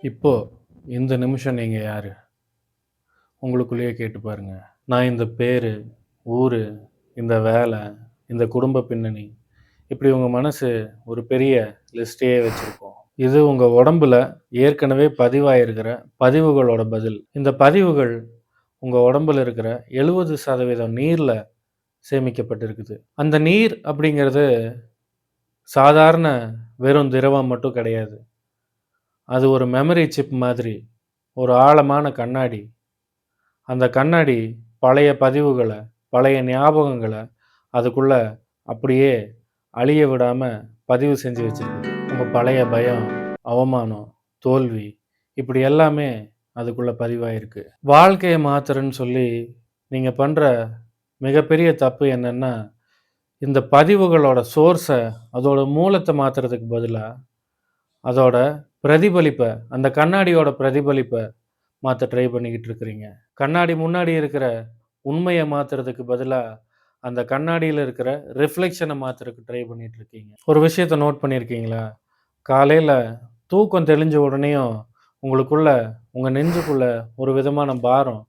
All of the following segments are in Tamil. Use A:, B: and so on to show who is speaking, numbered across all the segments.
A: இப்போ இந்த நிமிஷம் நீங்க யாரு? உங்களுக்குள்ளேயே கேட்டு பாருங்க. நான் இந்த பேரு, ஊரு, இந்த வேலை, இந்த குடும்ப பின்னணி, இப்படி உங்க மனசு ஒரு பெரிய லிஸ்ட்டையே வச்சிருக்கும். இது உங்க உடம்புல ஏற்கனவே பதிவாயிருக்கிற பதிவுகளோட பதில். இந்த பதிவுகள் உங்க உடம்புல இருக்கிற 70% நீர்ல சேமிக்கப்பட்டிருக்குது. அந்த நீர் அப்படிங்கிறது சாதாரண வெறும் திரவம் மட்டும் கிடையாது. அது ஒரு மெமரி சிப் மாதிரி. ஒரு ஆழமான கண்ணாடி. அந்த கண்ணாடி பழைய பதிவுகள, பழைய ஞாபகங்கள அதுக்குள்ள அப்படியே அழிய விடாம பதிவு செஞ்சு வச்சிருக்குது. உங்க பழைய பயம், அவமானம், தோல்வி இப்படி எல்லாமே அதுக்குள்ள பதிவாயிருக்கு. வாழ்க்கைய மாத்துறேன்னு சொல்லி நீங்க பண்ற மிகப்பெரிய தப்பு என்னன்னா, இந்த பதிவுகளோட சோர்ஸ அதோட மூலத்த மாத்துறதுக்கு பதிலா, அதோட பிரதிபலிப்ப, அந்த கண்ணாடியோட பிரதிபலிப்ப மாத்த ட்ரை பண்ணிக்கிட்டு இருக்கிறீங்க. கண்ணாடி முன்னாடி இருக்கிற உண்மைய மாத்துறதுக்கு பதிலா, அந்த கண்ணாடியில இருக்கிற ரிஃப்ளெக்ஷன மாத்துறதுக்கு ட்ரை பண்ணிட்டு இருக்கீங்க. ஒரு விஷயத்த நோட் பண்ணியிருக்கீங்களா? காலையில தூக்கம் தெளிஞ்ச உடனேயும், உங்களுக்குள்ள, உங்க நெஞ்சுக்குள்ள ஒரு விதமான பாரம்.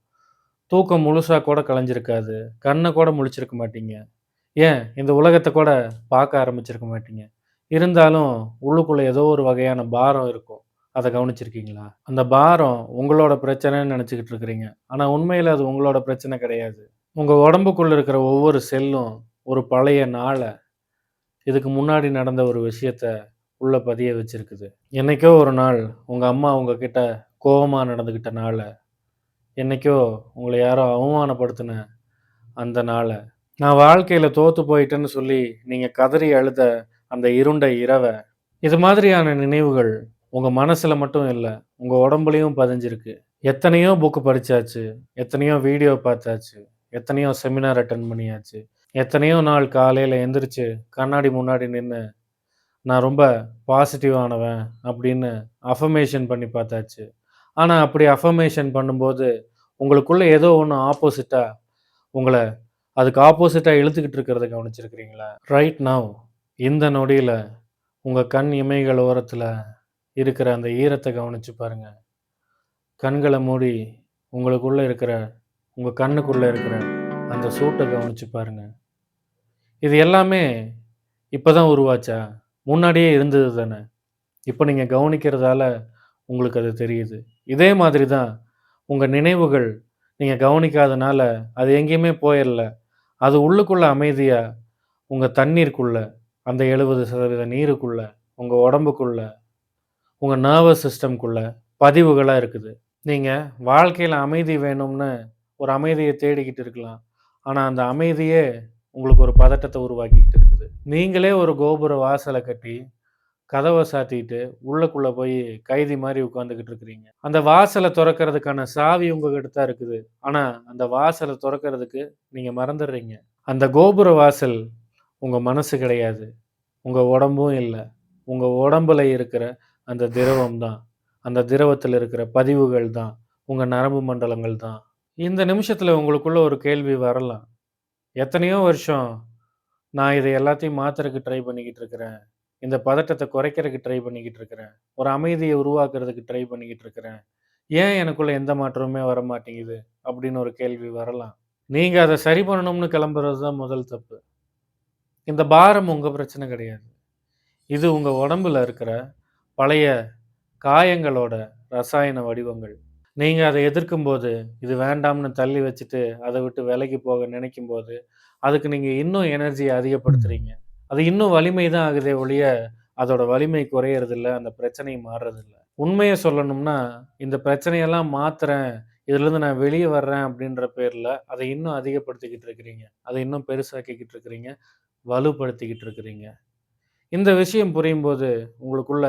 A: தூக்கம் முழுசா கூட கலைஞ்சிருக்காது. கண்ண கூட முழிச்சிருக்க மாட்டீங்க. ஏன் இந்த உலகத்த கூட பார்க்க ஆரம்பிச்சிருக்க மாட்டீங்க. இருந்தாலும் உள்ளுக்குள்ள ஏதோ ஒரு வகையான பாரம் இருக்கும். அத கவனிச்சிருக்கீங்களா? அந்த பாரம் உங்களோட பிரச்சனைன்னு நெனச்சுக்கிட்டு இருக்கிறீங்க. ஆனா உண்மையில அது உங்களோட பிரச்சனை கிடையாது. உங்க உடம்புக்குள்ள இருக்கிற ஒவ்வொரு செல்லும் ஒரு பழைய நாள, இதுக்கு முன்னாடி நடந்த ஒரு விஷயத்த உள்ள பதிய வச்சிருக்குது. என்னைக்கோ ஒரு நாள் உங்க அம்மா உங்ககிட்ட கோவமா நடந்துக்கிட்ட நாள, என்னைக்கோ உங்கள யாரோ அவமானப்படுத்தின அந்த நாள, நான் வாழ்க்கையில தோத்து போயிட்டேன்னு சொல்லி நீங்க கதறி அழுத அந்த இருண்ட இரவ, இது மாதிரியான நினைவுகள் உங்க மனசுல மட்டும் இல்ல, உங்க உடம்புலயும் பதிஞ்சிருக்கு. எத்தனையோ புக் படிச்சாச்சு, எத்தனையோ வீடியோ பார்த்தாச்சு, எத்தனையோ செமினார் அட்டெண்ட் பண்ணியாச்சு, எத்தனையோ நாள் காலையில எந்திரிச்சு கண்ணாடி முன்னாடி நின்னு, நான் ரொம்ப பாசிட்டிவானவன் அப்படின்னு அஃபர்மேஷன் பண்ணி பார்த்தாச்சு. ஆனா அப்படி அஃபர்மேஷன் பண்ணும்போது, உங்களுக்குள்ள ஏதோ ஒண்ணு ஆப்போசிட்டா உங்கள அதுக்கு ஆப்போசிட்டா இழுத்துக்கிட்டு இருக்கிறத கவனிச்சிருக்கிறீங்களா? ரைட் நவ் இந்த நொடியில உங்க கண் இமைகள் ஓரத்துல இருக்கிற அந்த ஈரத்த கவனிச்சு பாருங்க. கண்கள மூடி உங்களுக்குள்ள இருக்கிற உங்க கண்ணுக்குள்ள இருக்கிற அந்த சூட்ட கவனிச்சு பாருங்க. இது எல்லாமே இப்ப தான் உருவாச்சா? முன்னாடியே இருந்தது தானே! இப்ப நீங்க கவனிக்கிறதால உங்களுக்கு அது தெரியுது. இதே மாதிரி தான் உங்க நினைவுகள் நீங்க கவனிக்காதனால அது எங்கேயுமே போயிறல. அது உள்ளுக்குள்ள அமைதியா உங்க தண்ணீருக்குள்ள, அந்த 70% நீருக்குள்ள, உங்க உடம்புக்குள்ள, உங்க நர்வஸ் சிஸ்டம்க்குள்ள பதிவுகளா இருக்குது. நீங்க வாழ்க்கையில அமைதி வேணும்னு ஒரு அமைதிய தேடிக்கிட்டு இருக்கலாம். ஆனா, அந்த அமைதியே உங்களுக்கு ஒரு பதட்டத்த உருவாக்கிக்கிட்டு இருக்குது. நீங்களே ஒரு கோபுர வாசல கட்டி, கதவ சாத்திட்டு, உள்ளுக்குள்ள போய் கைதி மாரி உட்கார்ந்துகிட்டு இருக்கிறீங்க. அந்த வாசல தொறக்கிறதுக்கான சாவி உங்ககிட்ட தான் இருக்குது. ஆனா, அந்த வாசல தொறக்கிறதுக்கு நீங்க மறந்துடுறீங்க. அந்த கோபுர வாசல் உங்க மனசு கிடையாது. உங்க உடம்பும் இல்ல. உங்க உடம்புல இருக்கிற அந்த திரவம் தான். அந்த திரவத்தில இருக்கிற பதிவுகள் தான். உங்க நரம்பு மண்டலங்கள் தான். இந்த நிமிஷத்தில உங்களுக்குள்ள ஒரு கேள்வி வரலாம். எத்தனையோ வருஷம் நான் இத எல்லாத்தையும் மாத்துறதுக்கு ட்ரை பண்ணிக்கிட்டு இருக்கிறேன். இந்த பதட்டத்த குறைக்கிறதுக்கு ட்ரை பண்ணிக்கிட்டு இருக்கிறேன். ஒரு அமைதிய உருவாக்குறதுக்கு ட்ரை பண்ணிக்கிட்டு இருக்கிறேன். ஏன் எனக்குள்ள எந்த மாற்றமுமே வரமாட்டேங்குது? அப்படின்னு ஒரு கேள்வி வரலாம். நீங்க அத சரி பண்ணணும்னு கிளம்புறது தான் முதல் தப்பு. இந்த பாரம் உங்க பிரச்சனை கிடையாது. இது உங்க உடம்புல இருக்கிற பழைய காயங்களோட ரசாயன வடிவங்கள். நீங்க அத எதிர்க்கும்போது, இது வேண்டாம்னு தள்ளி வச்சுட்டு, அத விட்டு விலகி போக நினைக்கும்போது, அதுக்கு நீங்க இன்னும் எனர்ஜிய அதிகப்படுத்துறீங்க. அது இன்னும் வலிமை தான் ஆகுதே ஒழிய, அதோட வலிமை குறையறதில்ல. அந்த பிரச்சனை மாறுறதில்ல. உண்மைய சொல்லணும்னா, இந்த பிரச்சனையெல்லாம் மாத்துறேன், இதுலருந்து நான் வெளிய வர்றேன் அப்படின்ற பேர்ல, அத இன்னும் அதிகப்படுத்திக்கிட்டு இருக்கிறீங்க. அத இன்னும் பெருசாக்கிக்கிட்டு இருக்கிறீங்க. வலுப்படுத்திக்கிட்டு இருக்கிறீங்க. இந்த விஷயம் புரியும்போது, உங்களுக்குள்ள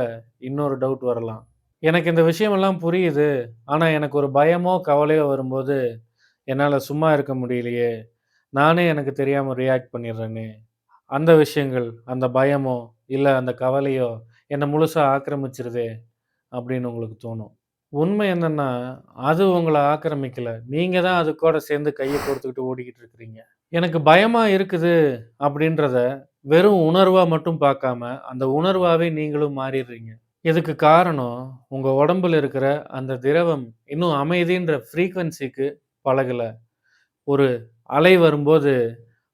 A: இன்னொரு டவுட் வரலாம். எனக்கு இந்த விஷயமெல்லாம் புரியுது. ஆனா, எனக்கு ஒரு பயமோ, கவலையோ வரும்போது, என்னால சும்மா இருக்க முடியலையே! நானே எனக்கு தெரியாம ரியாக்ட் பண்ணிர்றேனே! அந்த விஷயங்கள், அந்த பயமோ, இல்ல அந்த கவலையோ என்ன முழுசா ஆக்கிரமிச்சுருதே! அப்படின்னு உங்களுக்கு தோணும். உண்மை என்னன்னா, அது உங்கள ஆக்கிரமிக்கல. நீங்க தான் அது கூட சேர்ந்து கைய கோர்த்துக்கிட்டு ஓடிக்கிட்டு இருக்கிறீங்க. எனக்கு பயமா இருக்குது அப்படின்றத வெறும் உணர்வா மட்டும் பார்க்காம, அந்த உணர்வாவே நீங்களும் மாறிர்றீங்க. இதுக்கு காரணம், உங்க உடம்புல இருக்கிற அந்த திரவம் இன்னும் அமைதின்ற ஃப்ரீக்வென்சிக்கு பழகல. ஒரு அலை வரும்போது,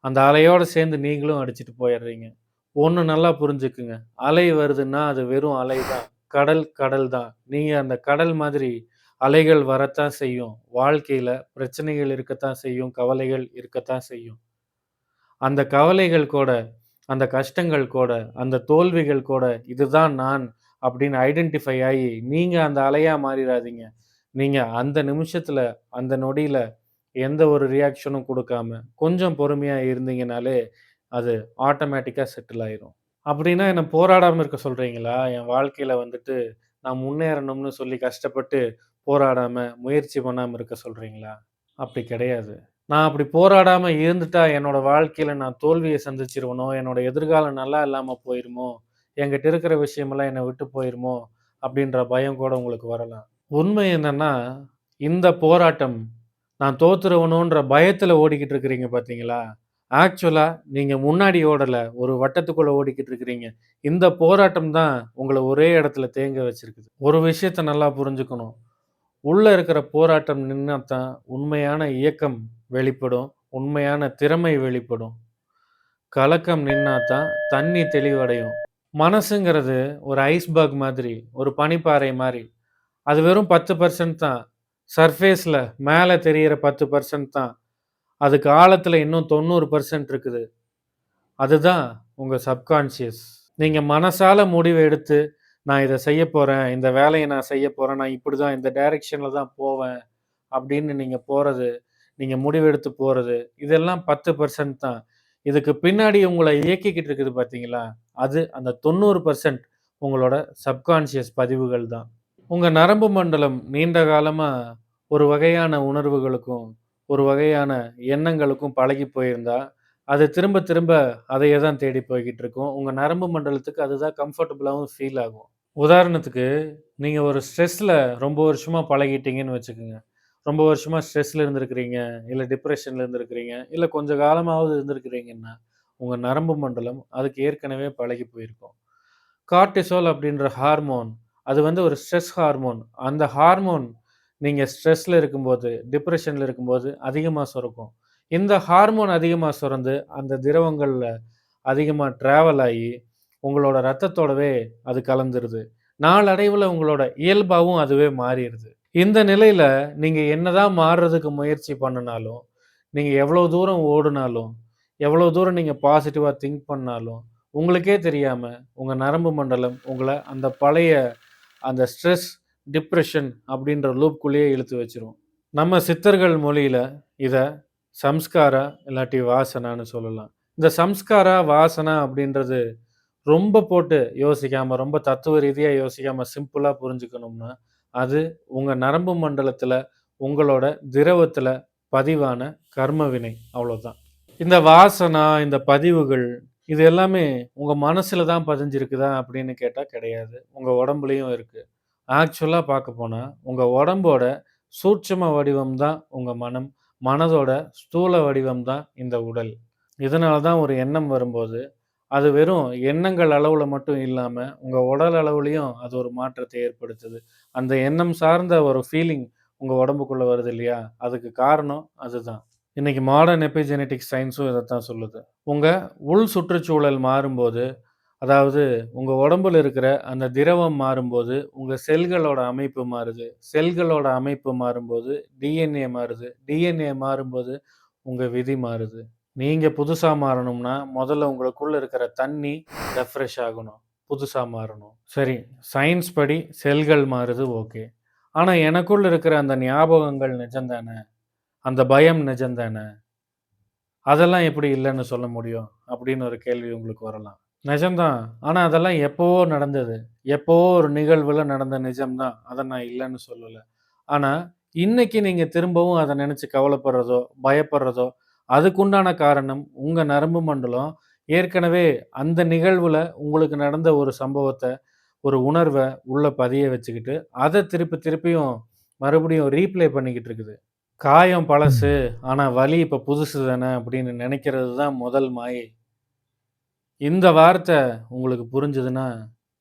A: அந்த அலையோட சேர்ந்து நீங்களும் அடிச்சுட்டு போயிடுறீங்க. ஒண்ணு நல்லா புரிஞ்சுக்குங்க. அலை வருதுன்னா, அது வெறும் அலை தான். கடல், கடல் தான். நீங்க அந்த கடல் மாதிரி அலைகள் வரத்தான் செய்யும். வாழ்க்கையில பிரச்சனைகள் இருக்கத்தான் செய்யும். கவலைகள் இருக்கத்தான் செய்யும். அந்த கவலைகள் கூட, அந்த கஷ்டங்கள் கூட, அந்த தோல்விகள் கூட, இதுதான் நான் அப்படின்னு ஐடென்டிஃபை ஆயி, நீங்க அந்த அலையா மாறிறாதீங்க. நீங்க அந்த நிமிஷத்துல, அந்த நொடியில எந்த ஒரு ரியாக்ஷனும் குடுக்காம, கொஞ்சம் பொறுமையா இருந்தீங்கனாலே, அது ஆட்டோமேட்டிக்கா செட்டில் ஆயிரும். அப்படின்னா என்ன போராடாம இருக்க சொல்றீங்களா? என் வாழ்க்கையில வந்துட்டு நான் முன்னேறணும்னு சொல்லி கஷ்டப்பட்டு போராடாம, முயற்சி பண்ணாம இருக்க சொல்றீங்களா? அப்படி கிடையாது. நான் அப்படி போராடாம இருந்துட்டா, என்னோட வாழ்க்கையில நான் தோல்விய சந்திச்சுருவனோ, என்னோட எதிர்காலம் நல்லா இல்லாம போயிருமோ, என்கிட்ட இருக்கிற விஷயமெல்லாம் என்ன விட்டு போயிருமோ, அப்படின்ற பயம் கூட உங்களுக்கு வரலாம். உண்மை என்னன்னா, இந்த போராட்டம் நான் தோத்துருவனோன்ற பயத்துல ஓடிக்கிட்டு இருக்கிறீங்க பார்த்தீங்களா? ஆக்சுவலா நீங்க முன்னாடி ஓடல. ஒரு வட்டத்துக்குள்ள ஓடிக்கிட்டு இருக்கிறீங்க. இந்த போராட்டம் தான் உங்கள ஒரே இடத்துல தேங்க வச்சிருக்குது. ஒரு விஷயத்த நல்லா புரிஞ்சுக்கணும். உள்ள இருக்கிற போராட்டம் நின்னா தான் உண்மையான இயக்கம் வெளிப்படும். உண்மையான திறமை வெளிப்படும். கலக்கம் நின்னா தான் தண்ணி தெளிவடையும். மனசுங்கிறது ஒரு ஐஸ்பர்க் மாதிரி, ஒரு பனிப்பாறை மாரி. அது வெறும் 10% தான். சர்ஃபேஸ்ல மேல தெரியிற 10% தான். அதுக்கு ஆழத்துல இன்னும் 90% இருக்குது. அதுதான் உங்க சப்கான்ஷியஸ். நீங்க மனசால முடிவு எடுத்து, நான் இத செய்யப் போறேன். இந்த வேலைய நான் செய்யப் போறேன். நான் இப்படிதான் இந்த டைரக்ஷன்ல தான் போவேன். அப்படின்னு நீங்க போறது, நீங்க முடிவெடுத்து போறது, இதெல்லாம் 10% தான். இதுக்கு பின்னாடி உங்கள இயக்கிக்கிட்டு இருக்குது பார்த்தீங்களா? அது அந்த 90% உங்களோட சப்கான்ஷியஸ் பதிவுகள் தான். உங்க நரம்பு மண்டலம் நீண்ட காலமா ஒரு வகையான உணர்வுகளுக்கும், ஒரு வகையான எண்ணங்களுக்கும் பழகி போயிருந்தா, அது திரும்ப திரும்ப அதையே தான் தேடி போய்க்கிட்டு இருக்கும். உங்க நரம்பு மண்டலத்துக்கு அதுதான் கம்ஃபர்டபுளாவும் ஃபீல் ஆகும். உதாரணத்துக்கு, நீங்க ஒரு ஸ்ட்ரெஸ்ல ரொம்ப வருஷமா பழகிட்டீங்கன்னு வச்சுக்கங்க. ரொம்ப வருஷமா ஸ்ட்ரெஸ்ல இருந்திருக்கிறீங்க, இல்ல டிப்ரஷன்ல இருந்திருக்கிறீங்க, இல்ல கொஞ்ச காலமாவது இருந்திருக்கிறீங்கன்னா, உங்க நரம்பு மண்டலம் அதுக்கு ஏற்கனவே பழகி போயிருக்கும். கார்ட்டிசோல் அப்படின்ற ஹார்மோன், அது வந்து ஒரு ஸ்ட்ரெஸ் ஹார்மோன். அந்த ஹார்மோன் நீங்க ஸ்ட்ரெஸ்ல இருக்கும்போது, டிப்ரஷன்ல இருக்கும்போது அதிகமா சுரக்கும். இந்த ஹார்மோன் அதிகமா சுரந்து, அந்த திரவங்கள்ல அதிகமா டிராவல் ஆயி, உங்களோட ரத்தத்தோடவே அது கலந்துருது. நாளடைவுல உங்களோட இயல்பாவும் அதுவே மாறிருது. இந்த நிலையில நீங்க என்னதான் மாறுறதுக்கு முயற்சி பண்ணுனாலும், நீங்க எவ்வளோ தூரம் ஓடுனாலும், எவ்வளோ தூரம் நீங்க பாசிட்டிவா திங்க் பண்ணாலும், உங்களுக்கே தெரியாம உங்க நரம்பு மண்டலம் உங்கள அந்த பழைய அந்த ஸ்ட்ரெஸ், டிப்ரஷன் அப்படின்ற லூப்குள்ளேயே இழுத்து வச்சுரும். நம்ம சித்தர்கள் மொழியில இத சம்ஸ்காரா இல்லாட்டி வாசனான்னு சொல்லலாம். இந்த சம்ஸ்காரா, வாசனா அப்படின்றது ரொம்ப போட்டு யோசிக்காம, ரொம்ப தத்துவ ரீதியா யோசிக்காம சிம்பிளா புரிஞ்சுக்கணும்னா, அது உங்க நரம்பு மண்டலத்தில, உங்களோட திரவத்தில பதிவான கர்ம வினை. அவ்வளோதான். இந்த வாசனா, இந்த பதிவுகள் இது எல்லாமே உங்க மனசுல தான் பதிஞ்சிருக்குதா அப்படின்னு கேட்டா கிடையாது. உங்க உடம்புலயும் இருக்கு. ஆக்சுவலா பார்க்க போனா, உங்க உடம்போட சூட்சும வடிவம் தான் உங்க மனம். மனதோட ஸ்தூல வடிவம் தான் இந்த உடல். இதனால தான் ஒரு எண்ணம் வரும்போது, அது வெறும் எண்ணங்கள் அளவுல மட்டும் இல்லாம, உங்க உடல் அளவுலயும் அது ஒரு மாற்றத்தை ஏற்படுத்துது. அந்த எண்ணம் சார்ந்த ஒரு ஃபீலிங் உங்க உடம்புக்குள்ள வருது இல்லையா? அதுக்கு காரணம் அதுதான். இன்னைக்கு மாடர்ன் எபிஜெனெடிக்ஸ் சயன்ஸும் இதத்தான் சொல்லுது. உங்க உள் சுற்றுச்சூழல் மாறும்போது, அதாவது உங்க உடம்புல இருக்கிற அந்த திரவம் மாறும்போது, உங்க செல்களோட அமைப்பு மாறுது. செல்களோட அமைப்பு மாறும்போது, டிஎன்ஏ மாறுது. டிஎன்ஏ மாறும்போது, உங்க விதி மாறுது. நீங்க புதுசா மாறணும்னா, முதல்ல உங்களுக்குள்ள இருக்கிற தண்ணி ரெஃப்ரெஷ் ஆகணும். புதுசா மாறணும். சரி, சயின்ஸ் படி செல்கள் மாறுது ஓகே. ஆனா எனக்குள்ள இருக்கிற அந்த ஞாபகங்கள் நிஜம் தான? அந்த பயம் நிஜம் தான? அதெல்லாம் எப்படி இல்லன்னு சொல்ல முடியும்? அப்படின்னு ஒரு கேள்வி உங்களுக்கு வரலாம். நிஜம்தான். ஆனா அதெல்லாம் எப்பவோ நடந்தது. எப்பவோ ஒரு நிகழ்வுல நடந்த நிஜம் தான். அத நான் இல்லன்னு சொல்லல. ஆனா, இன்னைக்கு நீங்க திரும்பவும் அத நெனச்சு கவலைப்படுறதோ, பயப்படுறதோ, அதுக்குண்டான காரணம் உங்க நரம்பு மண்டலம் ஏற்கனவே அந்த நிகழ்வுல உங்களுக்கு நடந்த ஒரு சம்பவத்த, ஒரு உணர்வ உள்ள பதிய வச்சுக்கிட்டு, அத திருப்பி திருப்பியும் மறுபடியும் ரீப்ளே பண்ணிக்கிட்டு இருக்குது. காயம் பழசு, ஆனா வலி இப்ப புதுசு தானே அப்படின்னு நெனைக்கிறது தான் முதல் மாயை. இந்த வார்த்த உங்களுக்கு புரிஞ்சதுன்னா,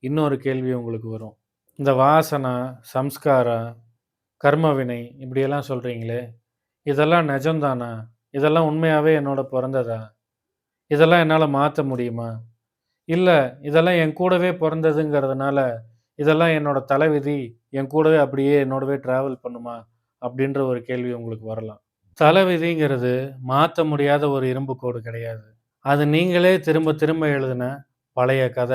A: இன்னொரு கேள்வி உங்களுக்கு வரும். இந்த வாசனா, சம்ஸ்காரா, கர்மவினை இப்படியெல்லாம் சொல்றீங்களே, இதெல்லாம் நெஜம்தானா? இதெல்லாம் உண்மையாவே என்னோட பொறந்ததா? இதெல்லாம் என்னால மாத்த முடியுமா? இல்ல, இதெல்லாம் என் கூடவே பொறந்ததுங்கிறதுனால, இதெல்லாம் என்னோட தலைவிதி, என் கூடவே அப்படியே என்னோடவே ட்ராவல் பண்ணுமா? அப்படின்ற ஒரு கேள்வி உங்களுக்கு வரலாம். தலைவிதிங்கிறது மாத்த முடியாத ஒரு இரும்பு கோடு கிடையாது. அது நீங்களே திரும்ப திரும்ப எழுதின பழைய கத.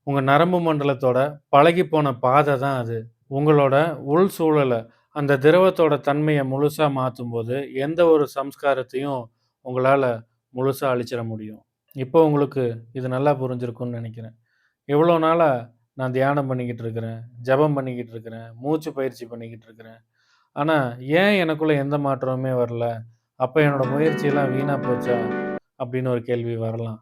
A: உங்க நரம்பு மண்டலத்தோட பழகிப்போன பாதை தான் அது. உங்களோட உள் சூழல, அந்த திரவத்தோட தன்மைய முழுசா மாத்தும்போது, எந்த ஒரு சம்ஸ்காரத்தையும் உங்களால முழுசா அழிச்சிட முடியும். இப்போ உங்களுக்கு இது நல்லா புரிஞ்சிருக்கும்னு நெனைக்கிறேன். இவ்வளோ நாளா நான் தியானம் பண்ணிக்கிட்டு இருக்கிறேன், ஜெபம் பண்ணிக்கிட்டு இருக்கிறேன், மூச்சு பயிற்சி பண்ணிக்கிட்டு இருக்கிறேன். ஆனா, ஏன் எனக்குள்ள எந்த மாற்றமுமே வரல? அப்ப என்னோட முயற்சியெல்லாம் வீணா போச்சா? அப்படின்னு ஒரு கேள்வி வரலாம்.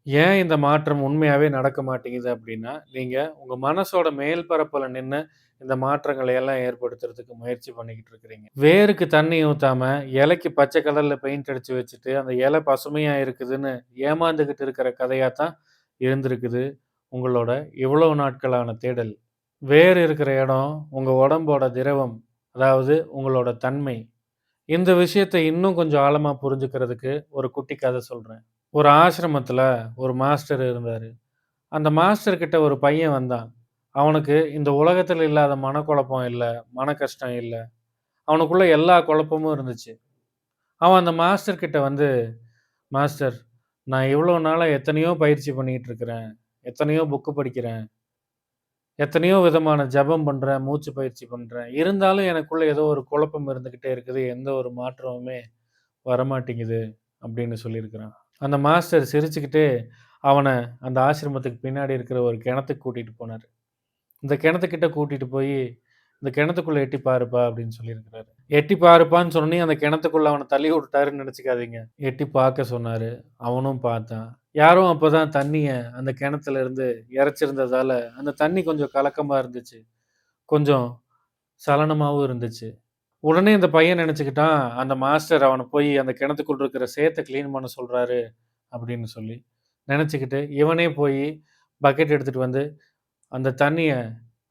A: ஏன் இந்த மாற்றம் உண்மையாவே நடக்க மாட்டேங்குது அப்படின்னா, நீங்க உங்க மனசோட மேல் பரப்புல நின்னு இந்த மாற்றங்களை எல்லாம் ஏற்படுத்துறதுக்கு முயற்சி பண்ணிக்கிட்டு இருக்கிறீங்க. வேருக்கு தண்ணி ஊத்தாம, இலைக்கு பச்சை கலர்ல பெயிண்ட் அடிச்சு வச்சுட்டு, அந்த இலை பசுமையா இருக்குதுன்னு ஏமாந்துகிட்டு இருக்கிற கதையா தான் இருந்திருக்குது உங்களோட இவ்வளவு நாட்களான தேடல். வேர் இருக்கிற இடம் உங்க உடம்போட திரவம், அதாவது உங்களோட தன்மை. இந்த விஷயத்த இன்னும் கொஞ்சம் ஆழமா புரிஞ்சுக்கிறதுக்கு ஒரு குட்டி கதை சொல்றேன். ஒரு ஆசிரமத்துல ஒரு மாஸ்டர் இருந்தாரு. அந்த மாஸ்டர் கிட்ட ஒரு பையன் வந்தான். அவனுக்கு இந்த உலகத்துல இல்லாத மனக்குழப்பம் இல்ல, மன கஷ்டம் இல்ல. அவனுக்குள்ள எல்லா குழப்பமும் இருந்துச்சு. அவன் அந்த மாஸ்டர் கிட்ட வந்து, "மாஸ்டர், நான் இவ்வளோ நாளா எத்தனையோ பயிற்சி பண்ணிட்டு இருக்கிறேன். எத்தனையோ புக் படிக்கிறேன். எத்தனையோ விதமான ஜெபம் பண்றேன், மூச்சு பயிற்சி பண்றேன். இருந்தாலும் எனக்குள்ள ஏதோ ஒரு குழப்பம் இருந்துகிட்டே இருக்குது. எந்த ஒரு மாற்றமுமே வரமாட்டேங்குது." அப்படின்னு சொல்லியிருக்கிறான். அந்த மாஸ்டர் சிரிச்சுக்கிட்டே அவன அந்த ஆசிரமத்துக்கு பின்னாடி இருக்கிற ஒரு கிணத்துக்கு கூட்டிட்டு போனாரு. இந்த கிணத்துக்கிட்ட கூட்டிட்டு போயி, "இந்த கிணத்துக்குள்ள எட்டி பாருப்பா" அப்படின்னு சொல்லியிருக்கிறாரு. எட்டி பாருப்பான்னு சொன்னோனே அந்த கிணத்துக்குள்ள அவன தள்ளி விட்டுட்டாருன்னு நெனச்சுக்காதீங்க. எட்டி பார்க்க சொன்னாரு. அவனும் பார்த்தான். யாரோ அப்பதான் தண்ணிய அந்த கிணத்துல இருந்து இறைச்சிருந்ததால, அந்த தண்ணி கொஞ்சம் கலக்கமா இருந்துச்சு. கொஞ்சம் சலனமாவும் இருந்துச்சு. உடனே இந்த பையன் நெனச்சுக்கிட்டான், அந்த மாஸ்டர் அவன போய் அந்த கிணத்துக்குள்ள இருக்கிற சேத்த கிளீன் பண்ண சொல்றாரு அப்படின்னு சொல்லி நெனச்சுக்கிட்டு, இவனே போயி பக்கெட் எடுத்துட்டு வந்து, அந்த தண்ணிய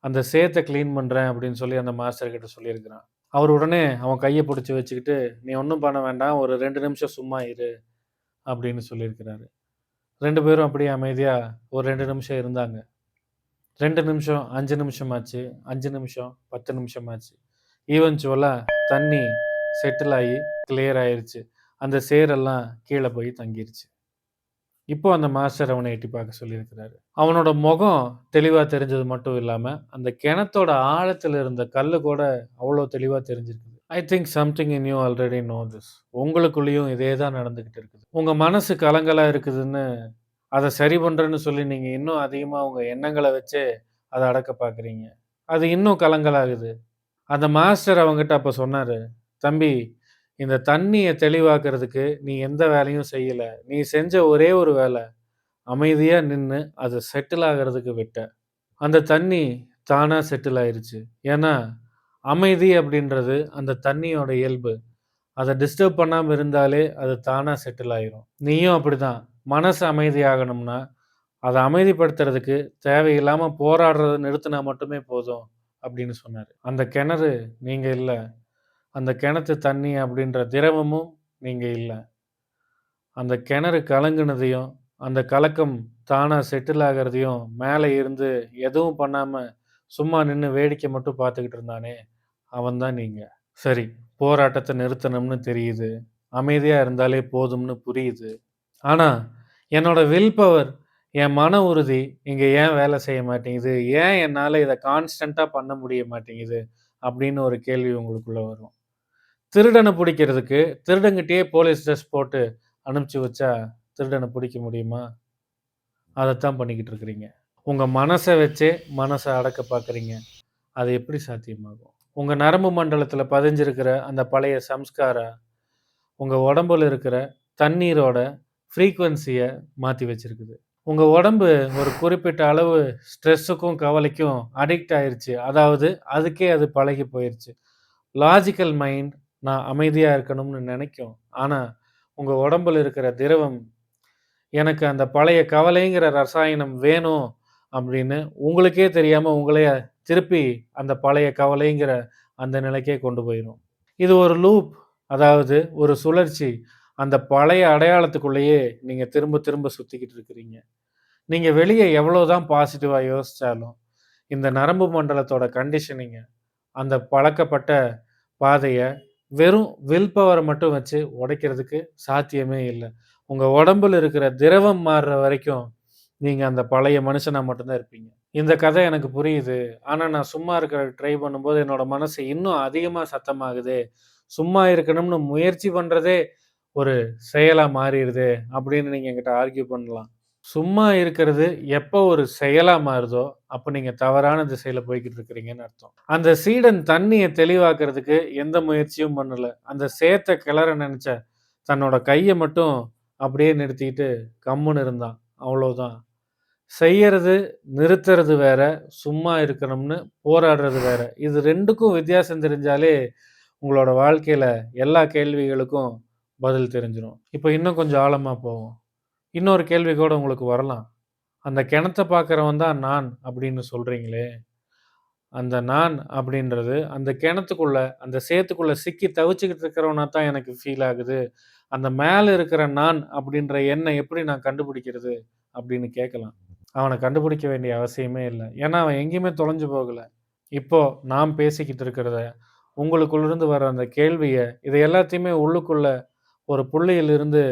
A: அந்த சேத்த கிளீன் பண்றேன் அப்படின்னு சொல்லி அந்த மாஸ்டர் கிட்ட சொல்லியிருக்கிறான். அவரு உடனே அவன் கைய புடிச்சு வச்சுக்கிட்டு, "நீ ஒண்ணும் பண்ண வேண்டாம். ஒரு 2 நிமிஷம் சும்மா இரு" அப்படின்னு சொல்லியிருக்கிறாரு. 2 பேரும் அப்படியே அமைதியா ஒரு 2 நிமிஷம் இருந்தாங்க. 2 நிமிஷம், 5 நிமிஷம் ஆச்சு. 5 நிமிஷம், 10 நிமிஷம் ஆச்சு. ஈவென்ச்சுவலா தண்ணி செட்டில் ஆயி கிளியர் ஆயிருச்சு. அந்த சேரெல்லாம் கீழ போய் தங்கிருச்சு. இப்போ அந்த மாஸ்டர் அவன எட்டி பார்க்க சொல்லியிருக்கிறாரு. அவனோட முகம் தெளிவா தெரிஞ்சது மட்டும் இல்லாம, அந்த கிணத்தோட ஆழத்துல இருந்த கல்லு கூட அவ்ளோ தெளிவா தெரிஞ்சிருக்குது. I think something in you already know this. உங்களுக்குள்ளேயும் இதே தான் நடந்துகிட்டு இருக்குது. உங்க மனசு கலங்கலா இருக்குதுன்னு, அத சரி பண்றேன்னு சொல்லி நீங்க இன்னும் அதிகமா உங்க எண்ணங்கள வச்சே அத அடக்க பார்க்குறீங்க. அது இன்னும் கலங்கலாகுது. அந்த மாஸ்டர் அவங்கிட்ட அப்ப சொன்னாரு, "தம்பி, இந்த தண்ணீய தெளிவாக்குறதுக்கு நீ எந்த வேலையும் செய்யல. நீ செஞ்ச ஒரே ஒரு வேல, அமைதியா நின்னு அத செட்டில் ஆகுறதுக்கு விட்ட. அந்த தண்ணி தானா செட்டில் ஆயிருச்சு. ஏன்னா, அமைதி அப்படின்றது அந்த தண்ணியோட இயல்பு. அத டிஸ்டர்ப் பண்ணாம இருந்தாலே அது தானா செட்டில் ஆயிரும். நீயும் அப்படிதான். மனசு அமைதியாகணும்னா, அத அமைதிப்படுத்துறதுக்கு தேவையில்லாம போராடுறத நிறுத்துனா மட்டுமே போதும்." அப்படின்னு சொன்னாரு. அந்த கிணறு நீங்க இல்ல. அந்த கிணத்து தண்ணி அப்படின்ற திரவமும் நீங்க இல்ல. அந்த கிணறு கலங்குனதையும், அந்த கலக்கம் தானா செட்டில் ஆகுறதையும் மேல இருந்து எதுவும் பண்ணாம சும்மா நின்னு வேடிக்கை மட்டும் பார்த்துக்கிட்டு இருந்தானே, அவன் தான் நீங்க. சரி, போராட்டத்த நிறுத்தணும்னு தெரியுது. அமைதியா இருந்தாலே போதும்னு புரியுது. ஆனா, என்னோட வில் பவர், என் மன உறுதி இங்க ஏன் வேலை செய்ய மாட்டேங்குது? ஏன் என்னால இத கான்ஸ்டன்ட்டா பண்ண முடிய மாட்டேங்குது? அப்படின்னு ஒரு கேள்வி உங்களுக்குள்ள வரும். திருடன புடிக்கிறதுக்கு, திருடன்கிட்டயே போலீஸ் ட்ரெஸ் போட்டு அனுப்பிச்சு வச்சா, திருடன புடிக்க முடியுமா? அதத்தான் பண்ணிக்கிட்டு இருக்கிறீங்க. உங்க மனச வச்சே மனச அடக்க பார்க்குறீங்க. அது எப்படி சாத்தியமாகும்? உங்க நரம்பு மண்டலத்தில பதிஞ்சிருக்கிற அந்த பழைய சம்ஸ்காரா, உங்க உடம்புல இருக்கிற தண்ணீரோட ஃப்ரீக்வன்சிய மாத்தி வச்சிருக்குது. உங்க உடம்பு ஒரு குறிப்பிட்ட அளவு ஸ்ட்ரெஸ்ஸுக்கும், கவலைக்கும் அடிக்ட் ஆயிருச்சு. அதாவது அதுக்கே அது பழகி போயிருச்சு. லாஜிக்கல் மைண்ட் நான் அமைதியா இருக்கணும்னு நெனைக்கும். ஆனா, உங்க உடம்புல இருக்கிற திரவம், எனக்கு அந்த பழைய கவலைங்கிற ரசாயனம் வேணும் அப்படின்னு உங்களுக்கே தெரியாம உங்களைய திருப்பி அந்த பழைய கவலைங்கிற அந்த நிலைக்கே கொண்டு போயிரும். இது ஒரு லூப். அதாவது ஒரு சுழற்சி. அந்த பழைய அடையாளத்துக்குள்ளேயே நீங்க திரும்ப திரும்ப சுத்திக்கிட்டு இருக்கிறீங்க. நீங்க வெளிய எவ்வளோதான் பாசிட்டிவா யோசிச்சாலும், இந்த நரம்பு மண்டலத்தோட கண்டிஷனிங்க அந்த பழக்கப்பட்ட பாதைய வெறும் வில் பவர மட்டும் வச்சு உடைக்கிறதுக்கு சாத்தியமே இல்ல. உங்க உடம்புல இருக்கிற திரவம் மாறுற வரைக்கும், நீங்க அந்த பழைய மனுஷனா மட்டும் தான் இருப்பீங்க. இந்த கதை எனக்கு புரியுது. ஆனா, நான் சும்மா இருக்க ட்ரை பண்ணும்போது என்னோட மனசு இன்னும் அதிகமா சத்தமாகுதே. சும்மா இருக்கணும்னு முயற்சி பண்றதே ஒரு செயலா மாறிருதே! அப்படின்னு நீங்க என்கிட்ட ஆர்க்யூ பண்ணலாம். சும்மா இருக்கிறது எப்போ ஒரு செயலா மாறுதோ, அப்ப நீங்க தவறான திசையில போய்க்கிட்டு இருக்கிறீங்கன்னு அர்த்தம். அந்த சீடன் தண்ணீய தெளிவாக்குறதுக்கு எந்த முயற்சியும் பண்ணல. அந்த சேத்த கிளற நெனச்ச தன்னோட கைய மட்டும் அப்படியே நிறுத்திட்டு கம்முனு இருந்தான். அவ்வளோதான். செய்யறது, நிறுத்துறது வேற, சும்மா இருக்கணும்னு போராடுறது வேற. இது 2க்கும் வித்தியாசம் தெரிஞ்சாலே, உங்களோட வாழ்க்கையில எல்லா கேள்விகளுக்கும் பதில் தெரிஞ்சிரும். இப்ப இன்னும் கொஞ்சம் ஆழமா போவோம். இன்னொரு கேள்வி கூட உங்களுக்கு வரலாம். அந்த கிணத்த பார்க்கிறவன் தான் நான் அப்படின்னு சொல்றீங்களே, அந்த நான் அப்படின்றது அந்த கிணத்துக்குள்ள, அந்த சேத்துக்குள்ள சிக்கி தவிச்சுக்கிட்டு இருக்கிறவனா தான் எனக்கு ஃபீல் ஆகுது. அந்த மேல இருக்கிற நான் அப்படின்ற எண்ண எப்படி நான் கண்டுபிடிக்கிறது? அப்படின்னு கேட்கலாம். அவன கண்டுபிடிக்க வேண்டிய அவசியமே இல்ல. ஏன்னா, அவன் எங்கேயுமே தொலைஞ்சு போகல. இப்போ நாம் பேசிக்கிட்டு இருக்கிறத, உங்களுக்குள்ளிருந்து வர அந்த கேள்விய, இத எல்லாத்தையுமே உள்ளுக்குள்ள ஒரு புள்ளியிலிருந்து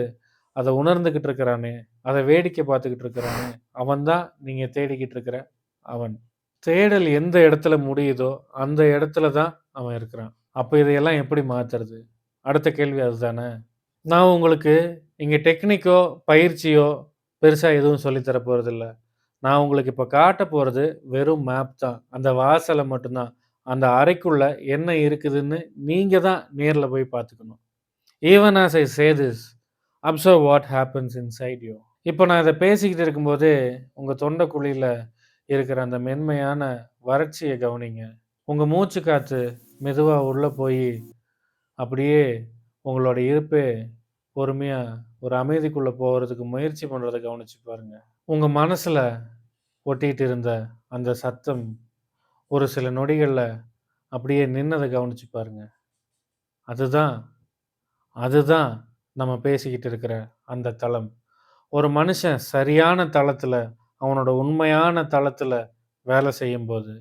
A: அத உணர்ந்துகிட்டு இருக்கிறானே, அத வேடிக்கை பார்த்துக்கிட்டு இருக்கிறானே, அவன் தான் நீங்க தேடிக்கிட்டு இருக்கிற அவன். தேடல் எந்த இடத்துல முடியுதோ, அந்த இடத்துல தான் அவன் இருக்கிறான். அப்ப இதையெல்லாம் எப்படி மாத்துறது? அடுத்த கேள்வி அதுதானே. நான் உங்களுக்கு இங்க டெக்னிக்கோ, பயிற்சியோ பெருசா எதுவும் சொல்லி தர போறதில்ல. நான் உங்களுக்கு இப்ப காட்டப் போறது வெறும் மேப் தான். அந்த வாசல மட்டும் தான். அந்த அறைக்குள்ள என்ன இருக்குதுன்னு நீங்க தான் நேர்ல போய் பார்த்துக்கணும். Even as I say this, observe what happens inside you. இப்ப நான் இத பேசிக்கிட்டு இருக்கும்போதே, உங்க தொண்ட குழியில இருக்கிற அந்த மென்மையான வறட்சிய கவனிங்க. உங்க மூச்சு காத்து மெதுவா உள்ள போயி, அப்படியே உங்களோட இருப்பே பொறுமையா ஒரு அமைதிக்குள்ள போறதுக்கு முயற்சி பண்றத கவனிச்சு பாருங்க. உங்க மனசுல ஒட்டிட்டு இருந்த அந்த சத்தம் ஒரு சில நொடிகள்ல அப்படியே நின்னத கவனிச்சு பாருங்க. அதுதான் அதுதான் நம்ம பேசிக்கிட்டு இருக்கிற அந்த தளம். ஒரு மனுஷன் சரியான தளத்துல, அவனோட உண்மையான தளத்துல வேலை செய்யும்போது,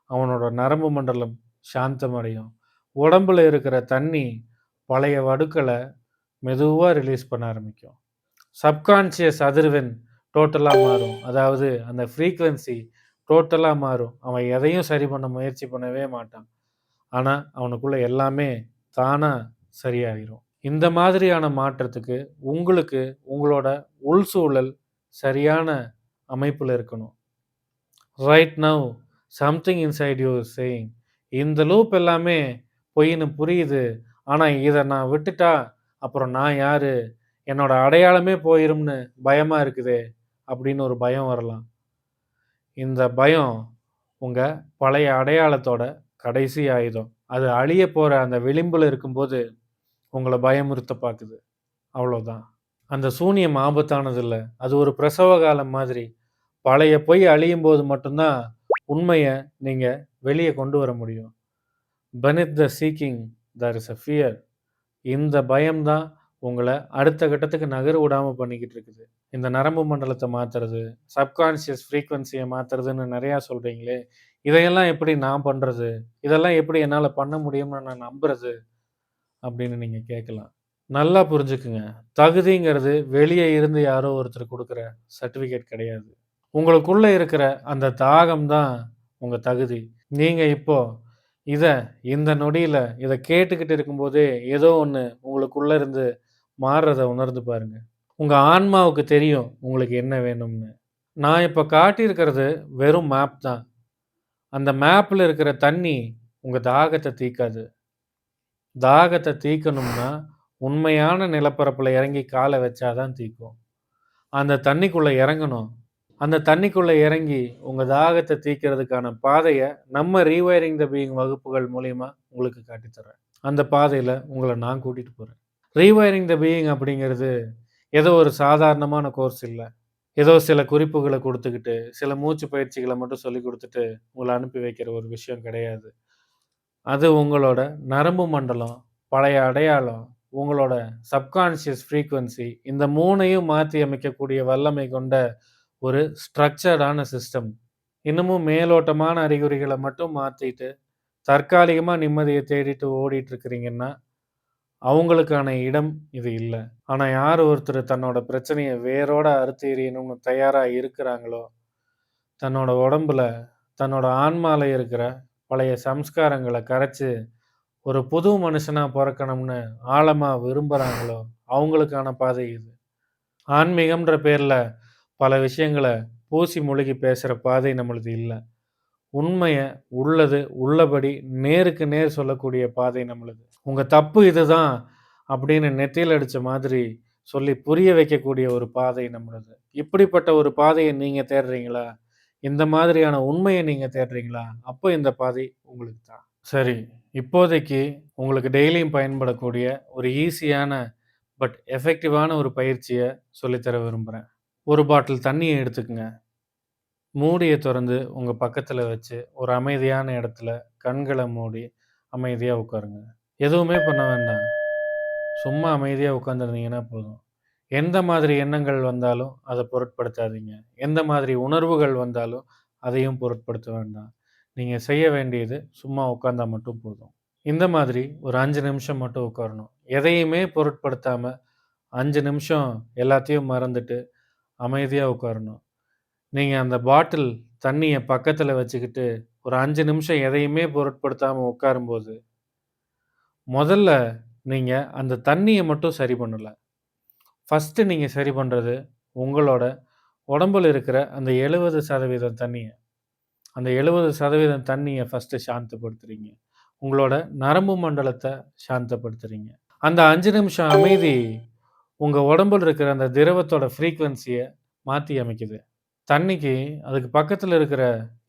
A: அவனோட நரம்பு மண்டலம் சாந்தமடையும். உடம்புல இருக்கிற தண்ணி பழைய வடுக்கள மெதுவா ரிலீஸ் பண்ண ஆரம்பிக்கும். சப்கான்ஷியஸ் அதிர்வெண் டோட்டலா மாறும். அதாவது அந்த ஃப்ரீக்வென்சி டோட்டலா மாறும். அவன் எதையும் சரி பண்ண முயற்சி பண்ணவே மாட்டான். ஆனா, அவனுக்குள்ள எல்லாமே தானா சரியாயிரும். இந்த மாதிரியான மாற்றத்துக்கு உங்களுக்கு உங்களோட உள் சூழல் சரியான அமைப்புல இருக்கணும். Right now something inside you is saying இந்த லூப் எல்லாமே பொய்ன்னு புரியுது. ஆனா, இத நான் விட்டுட்டா அப்புறம் நான் யாரு? என்னோட அடையாளமே போயிரும்னு பயமா இருக்குதே! அப்படின்னு ஒரு பயம் வரலாம். இந்த பயம் உங்க பழைய அடையாளத்தோட கடைசி ஆயுதம். அது அழியப் போற அந்த விளிம்புல இருக்கும்போது, உங்கள பயமுறுத்த பாக்குது. அவ்வளோதான். அந்த சூனியம் ஆபத்தானது இல்ல. அது ஒரு பிரசவ காலம் மாதிரி. பழைய பொய் அழியும்போது மட்டும் தான், உண்மைய நீங்க வெளிய கொண்டு வர முடியும். "Beneath the seeking there is a fear." இந்த பயம் தான் உங்கள அடுத்த கட்டத்துக்கு நகர விடாம பண்ணிக்கிட்டு இருக்குது. இந்த நரம்பு மண்டலத்த மாத்துறது, சப்கான்ஷியஸ் ஃப்ரீக்வென்சிய மாத்துறதுன்னு நெறையா சொல்றீங்களே, இதையெல்லாம் எப்படி நான் பண்றது? இதெல்லாம் எப்படி என்னால பண்ண முடியும்னு நான் நம்புறது? அப்படின்னு நீங்க கேட்கலாம். நல்லா புரிஞ்சுக்குங்க. தகுதிங்கிறது வெளிய இருந்து யாரோ ஒருத்தர் குடுக்குற சர்டிஃபிகேட் கிடையாது. உங்களுக்குள்ள இருக்கிற அந்த தாகம் தான் உங்க தகுதி. நீங்க இப்போ இத இந்த நொடியில இத கேட்டுக்கிட்டு இருக்கும்போதே, ஏதோ ஒண்ணு உங்களுக்குள்ள இருந்து மாறுறத உணர்ந்து பாருங்க. உங்க ஆன்மாவுக்கு தெரியும் உங்களுக்கு என்ன வேணும்னு. நான் இப்ப காட்டியிருக்கிறது வெறும் மேப் தான். அந்த மேப்ல இருக்கிற தண்ணி உங்க தாகத்த தீர்க்காது. தாகத்த தீர்க்கணும்னா, உண்மையான நிலப்பரப்புல இறங்கி கால வச்சா தான் தீர்க்கும். அந்த தண்ணிக்குள்ள இறங்கணும். அந்த தண்ணிக்குள்ள இறங்கி உங்க தாகத்த தீர்க்கிறதுக்கான பாதைய நம்ம ரீவயரிங் த பீயிங் வகுப்புகள் மூலியமா உங்களுக்கு காட்டித் தர்றேன். அந்த பாதையில உங்கள நான் கூட்டிட்டு போறேன். ரீவயரிங் த பீயிங் அப்படிங்கிறது ஏதோ ஒரு சாதாரணமான கோர்ஸ் இல்ல. ஏதோ சில குறிப்புகள குடுத்துக்கிட்டு, சில மூச்சு பயிற்சிகள மட்டும் சொல்லிக் குடுத்துட்டு, உங்கள அனுப்பி வைக்கிற ஒரு விஷயம் கிடையாது. அது உங்களோட நரம்பு மண்டலம், பழைய அடையாளம், உங்களோட சப்கான்ஷியஸ் ஃப்ரீக்வன்சி இந்த 3யும் மாத்தி அமைக்கக்கூடிய வல்லமை கொண்ட ஒரு ஸ்ட்ரக்சர்டான சிஸ்டம். இன்னமும் மேலோட்டமான அறிகுறிகள மட்டும் மாத்திட்டு, தற்காலிகமா நிம்மதிய தேடிட்டு ஓடிட்டு இருக்கிறீங்கன்னா, அவங்களுக்கான இடம் இது இல்ல. ஆனா யார் ஒருத்தர் தன்னோட பிரச்சனைய வேரோட அறுத்து எறியணும்னு தயாரா இருக்கிறாங்களோ, தன்னோட உடம்புல, தன்னோட ஆன்மால இருக்கிற பழைய சம்ஸ்காரங்கள கரைச்சு, ஒரு புது மனுஷனா பொறக்கணும்னு ஆழமா விரும்புறாங்களோ, அவங்களுக்கான பாதை இது. ஆன்மீகம்ன்ற பேர்ல பல விஷயங்கள பூசி முழுகி பேசுற பாதை நம்மளுது இல்ல. உண்மைய உள்ளது உள்ளபடி நேருக்கு நேர் சொல்லக்கூடிய பாதை நம்மளுது. உங்க தப்பு இதுதான் அப்படின்னு நெத்தியில அடிச்ச மாதிரி சொல்லி புரிய வைக்கக்கூடிய ஒரு பாதை நம்மளது. இப்படிப்பட்ட ஒரு பாதைய நீங்க தேடுறீங்களா? இந்த மாதிரியான உண்மைய நீங்க தேடுறீங்களா? அப்போ இந்த பாதை உங்களுக்கு தான். சரி. இப்போதைக்கு உங்களுக்கு டெய்லியும் பயன்படக்கூடிய ஒரு ஈஸியான பட் எஃபெக்டிவான ஒரு பயிற்சிய சொல்லித் தர விரும்புறேன். ஒரு பாட்டில் தண்ணீய எடுத்துக்கங்க. மூடிய தொறந்து உங்க பக்கத்துல வச்சு, ஒரு அமைதியான இடத்துல கண்கள மூடி அமைதியா உட்காருங்க. எதுவுமே பண்ண வேண்டாம். சும்மா அமைதியா உட்கார்ந்திருந்தீங்கன்னா போதும். எந்த மாதிரி எண்ணங்கள் வந்தாலும் அத பொருட்படுத்தாதீங்க. எந்த மாதிரி உணர்வுகள் வந்தாலும் அதையும் பொருட்படுத்த வேண்டாம். நீங்க செய்ய வேண்டியது சும்மா உட்கார்ந்தா மட்டும் போதும். இந்த மாதிரி ஒரு 5 நிமிஷம் மட்டும் உட்காரணும். எதையுமே பொருட்படுத்தாம 5 நிமிஷம் எல்லாத்தையும் மறந்துட்டு அமைதியா உட்காரணும். நீங்க அந்த பாட்டில் தண்ணீய பக்கத்துல வச்சுக்கிட்டு ஒரு 5 நிமிஷம் எதையுமே பொருட்படுத்தாம உட்காரும்போது, முதல்ல நீங்க அந்த தண்ணீய மட்டும் சரி பண்ணல. ஃபர்ஸ்ட்டு நீங்க சரி பண்றது, உங்களோட உடம்புல இருக்கிற அந்த 70% தண்ணீய. அந்த 70% தண்ணீய ஃபர்ஸ்ட்டு சாந்தப்படுத்துறீங்க. உங்களோட நரம்பு மண்டலத்த சாந்தப்படுத்துறீங்க. அந்த 5 நிமிஷம் அமைதி, உங்க உடம்புல இருக்கிற அந்த திரவத்தோட ஃப்ரீக்வன்சிய மாத்தி அமைக்குது. தண்ணிக்கு அதுக்கு பக்கத்துல இருக்கிற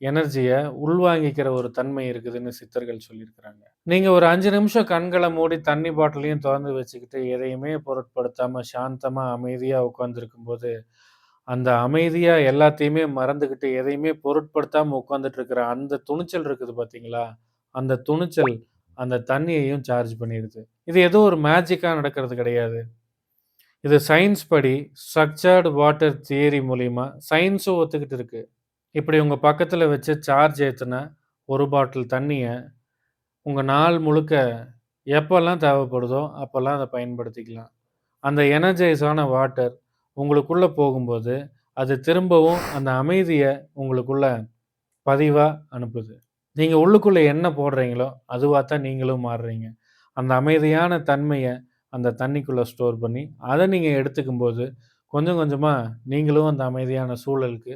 A: எனர்ஜிய உள்வாங்கிக்கிற ஒரு தன்மை இருக்குதுன்னு சித்தர்கள் சொல்லியிருக்கிறாங்க. நீங்க ஒரு 5 நிமிஷம் கண்கள மூடி தண்ணி பாட்டிலையும் தொறந்து வச்சுக்கிட்டு, எதையுமே பொருட்படுத்தாம சாந்தமா, அமைதியா உட்கார்ந்திருக்கும்போது, அந்த அமைதியா எல்லாத்தையுமே மறந்துகிட்டு, எதையுமே பொருட்படுத்தாம உட்கார்ந்துட்டு இருக்கிற அந்த துணிச்சல் இருக்குது பார்த்தீங்களா? அந்த துணிச்சல் அந்த தண்ணியையும் சார்ஜ் பண்ணிருது. இது ஏதோ ஒரு மேஜிக்கா நடக்கிறது கிடையாது. இது சயின்ஸ் படி ஸ்ட்ரக்சர்டு வாட்டர் தியரி மூலியமா சயின்ஸும் ஒத்துக்கிட்டு இருக்கு. இப்படி உங்க பக்கத்துல வச்சு சார்ஜ் ஏத்துன ஒரு பாட்டில் தண்ணிய, உங்க நாள் முழுக்க எப்பல்லாம் தேவைப்படுதோ, அப்பல்லாம் அத பயன்படுத்திக்கலாம். அந்த எனர்ஜைஸ் ஆன வாட்டர் உங்களுக்குள்ள போகும்போது, அது திரும்பவும் அந்த அமைதிய உங்களுக்குள்ள பதிவா அனுப்புது. நீங்க உள்ளுக்குள்ள என்ன போடுறீங்களோ, அதுவா தான் நீங்களும் மாறுறீங்க. அந்த அமைதியான தன்மைய அந்த தண்ணிக்குள்ள ஸ்டோர் பண்ணி, அத நீங்க எடுத்துக்கும்போது, கொஞ்சம் கொஞ்சமா நீங்களும் அந்த அமைதியான சூழலுக்கு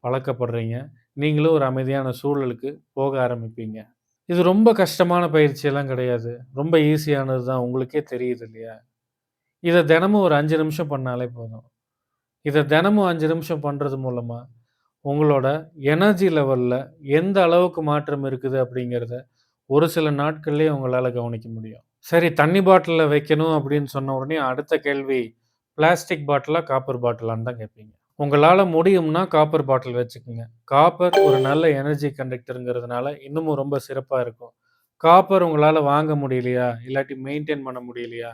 A: பழக்கப்படுறீங்க. நீங்களும் ஒரு அமைதியான சூழலுக்கு போக ஆரம்பிப்பீங்க. இது ரொம்ப கஷ்டமான பயிற்சியெல்லாம் கிடையாது. ரொம்ப ஈஸியானது தான். உங்களுக்கே தெரியுது இல்லையா? இத தினமும் ஒரு 5 நிமிஷம் பண்ணாலே போதும். இத தினமும் 5 நிமிஷம் பண்றது மூலமா, உங்களோட எனர்ஜி லெவல்ல எந்த அளவுக்கு மாற்றம் இருக்குது அப்படிங்கிறத, ஒரு சில நாட்கள்லயே உங்களால கவனிக்க முடியும். சரி தண்ணி பாட்டில்ல வைக்கணும் அப்படின்னு சொன்ன உடனே அடுத்த கேள்வி, பிளாஸ்டிக் பாட்டிலா? காப்பர் பாட்டிலான்னு தான் கேட்பீங்க. உங்களால முடியும்னா காப்பர் பாட்டில் வச்சுக்கங்க. காப்பர் ஒரு நல்ல எனர்ஜி கண்டக்டர்ங்கிறதுனால இன்னமும் ரொம்ப சிறப்பா இருக்கும். காப்பர் உங்களால வாங்க முடியலையா? இல்லாட்டி மெயின்டெயின் பண்ண முடியலையா?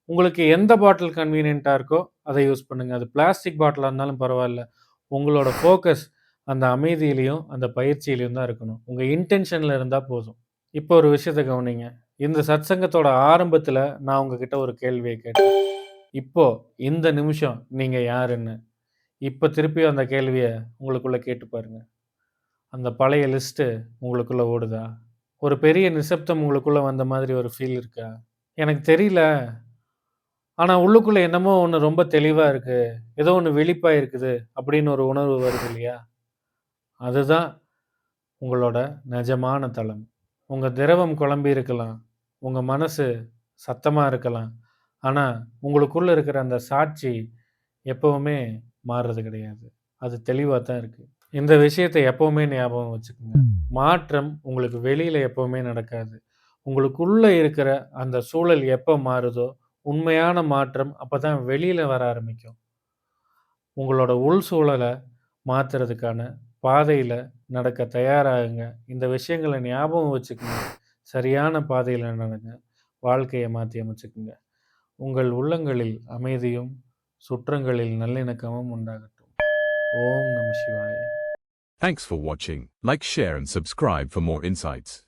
A: உங்களுக்கு எந்த பாட்டில் கன்வீனியன்ட்டா இருக்கோ, அத யூஸ் பண்ணுங்க. அது பிளாஸ்டிக் பாட்டிலா இருந்தாலும் பரவால்ல. உங்களோட ஃபோக்கஸ் அந்த அமைதியிலயும், அந்த பயிற்சியிலயும் தான் இருக்கணும். உங்க இன்டென்ஷன்ல இருந்தா போதும். இப்போ ஒரு விஷயத்த கவனிங்க. இந்த சத்சங்கத்தோட ஆரம்பத்துல நான் உங்ககிட்ட ஒரு கேள்விய கேட்டேன். இப்போ இந்த நிமிஷம் நீங்க யாருன்னு? இப்ப திருப்பியும் அந்த கேள்விய உங்களுக்குள்ள கேட்டு பாருங்க. அந்த பழைய லிஸ்ட்டு உங்களுக்குள்ள ஓடுதா? ஒரு பெரிய நிசப்தம் உங்களுக்குள்ள வந்த மாதிரி ஒரு ஃபீல் இருக்கா? எனக்கு தெரியல. ஆனா உள்ளுக்குள்ள என்னமோ ஒண்ணு ரொம்ப தெளிவா இருக்கு. ஏதோ ஒண்ணு விழிப்பா இருக்குது அப்படின்னு ஒரு உணர்வு வருது இல்லையா? அதுதான் உங்களோட நிஜமான தளம். உங்க திரவம் குழம்பி இருக்கலாம். உங்க மனசு சத்தமா இருக்கலாம். ஆனா, உங்களுக்குள்ள இருக்கிற அந்த சாட்சி எப்பவுமே மாறுறது கிடையாது. அது தெளிவா தான் இருக்கு. இந்த விஷயத்த எப்பவுமே ஞாபகம் வச்சுக்கங்க. மாற்றம் உங்களுக்கு வெளியில எப்பவுமே நடக்காது. உங்களுக்குள்ள இருக்கிற அந்த சூழல் எப்ப மாறுதோ, உண்மையான மாற்றம் அப்பதான் வெளியில வர ஆரம்பிக்கும். உங்களோட உள் சூழலை மாற்றுறதுக்கான பாதையில் நடக்க தயாராகுங்க. இந்த விஷயங்களை ஞாபகம் வச்சுக்கோங்க. சரியான பாதையில் நடங்க. வாழ்க்கையை மாற்றி அமைச்சுக்குங்க. உங்கள் உள்ளங்களில் அமைதியும் சுற்றங்களில் நல்லிணக்கமும் உண்டாகட்டும். ஓம் நம சிவாய.
B: Thanks for watching. Like, share and subscribe for more insights.